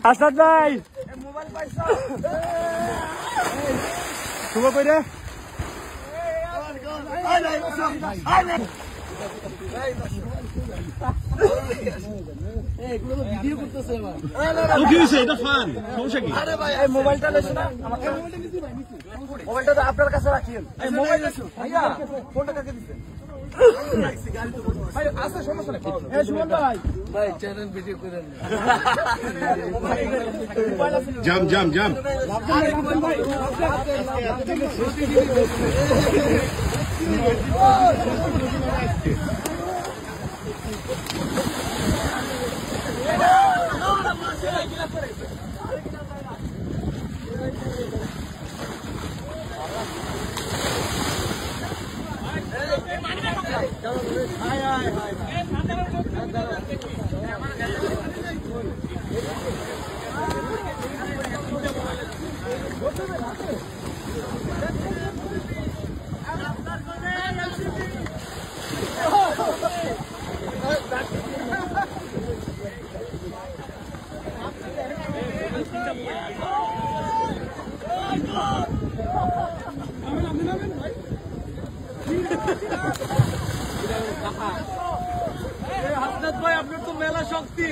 হাসনাত ভাই শুভ করে মোবাইলটা তো আপনার কাছে রাখিয়েন। ভাইয়া ফোনটা কাকে দিচ্ছেন? সমস্যা নেই। সুমন ভাই ভাই চ্যানেল ভিডিও করেন। জাম জাম জাম হাসনাত ভাই আপনার তো মেলা শক্তি।